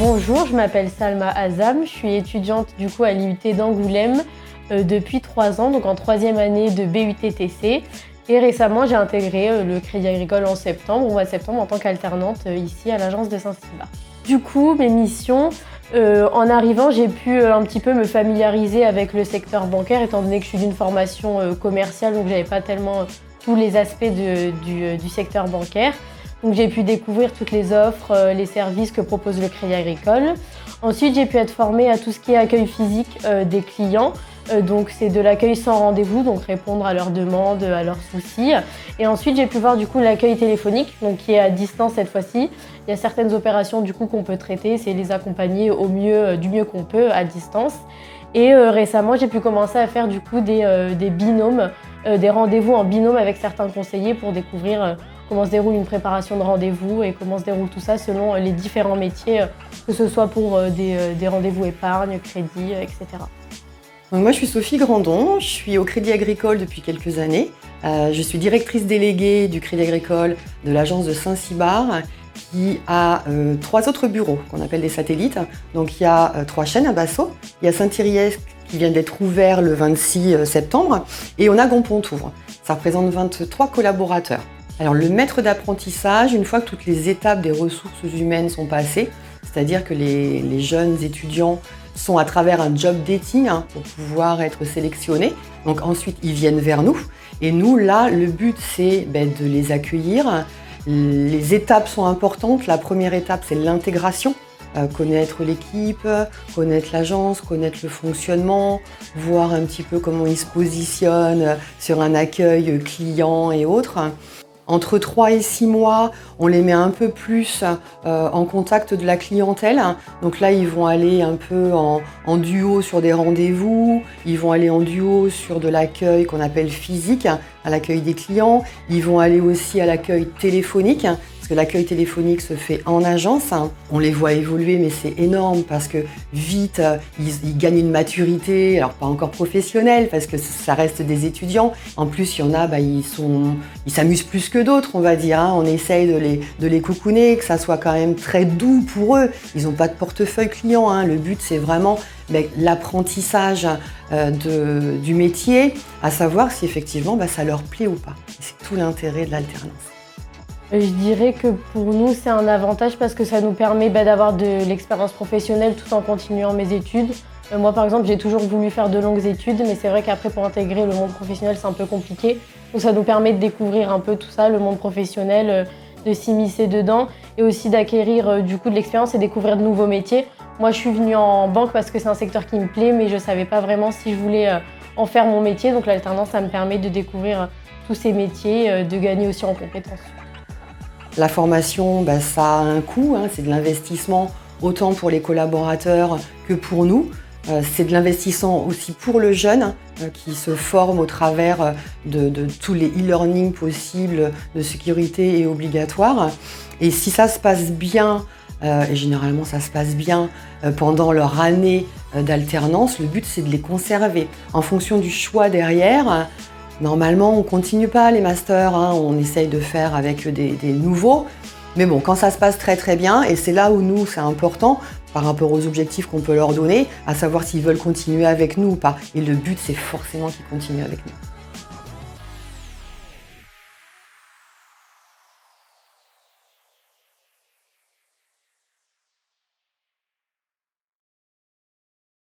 Bonjour, je m'appelle Salma Azam, je suis étudiante du coup à l'IUT d'Angoulême depuis 3 ans, donc en 3e année de BUT-TC. Et récemment, j'ai intégré le Crédit Agricole au mois de septembre, en tant qu'alternante ici à l'agence de Saint-Cybar. Du coup, mes missions, en arrivant, j'ai pu un petit peu me familiariser avec le secteur bancaire, étant donné que je suis d'une formation commerciale, donc j'avais pas tellement tous les aspects du secteur bancaire. Donc j'ai pu découvrir toutes les offres, les services que propose le Crédit Agricole. Ensuite, j'ai pu être formée à tout ce qui est accueil physique des clients. Donc c'est de l'accueil sans rendez-vous, donc répondre à leurs demandes, à leurs soucis. Et ensuite, j'ai pu voir du coup l'accueil téléphonique, donc qui est à distance cette fois-ci. Il y a certaines opérations du coup qu'on peut traiter, c'est les accompagner au mieux, du mieux qu'on peut à distance. Et récemment, j'ai pu commencer à faire du coup des binômes, des rendez-vous en binôme avec certains conseillers pour découvrir comment se déroule une préparation de rendez-vous et comment se déroule tout ça selon les différents métiers, que ce soit pour des rendez-vous épargne, crédit, etc. Donc moi, je suis Sophie Grandon, je suis au Crédit Agricole depuis quelques années. Je suis directrice déléguée du Crédit Agricole de l'agence de Saint-Cybar qui a 3 autres bureaux qu'on appelle des satellites. Donc il y a 3 chaînes à Bassaux, il y a Saint-Thiriès qui vient d'être ouvert le 26 septembre et on a Gompontour. Ça représente 23 collaborateurs. Alors le maître d'apprentissage, une fois que toutes les étapes des ressources humaines sont passées, c'est-à-dire que les jeunes étudiants sont à travers un job dating pour pouvoir être sélectionnés. Donc ensuite, ils viennent vers nous. Et nous, là, le but, c'est de les accueillir. Les étapes sont importantes. La première étape, c'est l'intégration. Connaître l'équipe, connaître l'agence, connaître le fonctionnement, voir un petit peu comment ils se positionnent sur un accueil client et autres. Entre 3 et 6 mois, on les met un peu plus en contact de la clientèle. Donc là, ils vont aller un peu en duo sur des rendez-vous, ils vont aller en duo sur de l'accueil qu'on appelle physique, à l'accueil des clients. Ils vont aller aussi à l'accueil téléphonique, parce que l'accueil téléphonique se fait en agence. On les voit évoluer, mais c'est énorme parce que vite, ils gagnent une maturité, alors pas encore professionnelle, parce que ça reste des étudiants. En plus, il y en a, ils s'amusent plus que d'autres, on va dire. On essaye de les coucouner, que ça soit quand même très doux pour eux. Ils n'ont pas de portefeuille client. Le but, c'est vraiment l'apprentissage du métier, à savoir si effectivement ça leur plaît ou pas. C'est tout l'intérêt de l'alternance. Je dirais que pour nous, c'est un avantage parce que ça nous permet d'avoir de l'expérience professionnelle tout en continuant mes études. Moi, par exemple, j'ai toujours voulu faire de longues études, mais c'est vrai qu'après, pour intégrer le monde professionnel, c'est un peu compliqué. Donc ça nous permet de découvrir un peu tout ça, le monde professionnel, de s'immiscer dedans et aussi d'acquérir du coup de l'expérience et découvrir de nouveaux métiers. Moi, je suis venue en banque parce que c'est un secteur qui me plaît, mais je ne savais pas vraiment si je voulais en faire mon métier. Donc l'alternance, ça me permet de découvrir tous ces métiers, de gagner aussi en compétences. La formation, ça a un coût, c'est de l'investissement autant pour les collaborateurs que pour nous. C'est de l'investissement aussi pour le jeune qui se forme au travers de tous les e-learning possibles de sécurité et obligatoires. Et si ça se passe bien, et généralement ça se passe bien pendant leur année d'alternance, le but c'est de les conserver. En fonction du choix derrière, normalement on ne continue pas les masters, on essaye de faire avec des nouveaux. Mais bon, quand ça se passe très très bien, et c'est là où nous c'est important par rapport aux objectifs qu'on peut leur donner, à savoir s'ils veulent continuer avec nous ou pas. Et le but c'est forcément qu'ils continuent avec nous.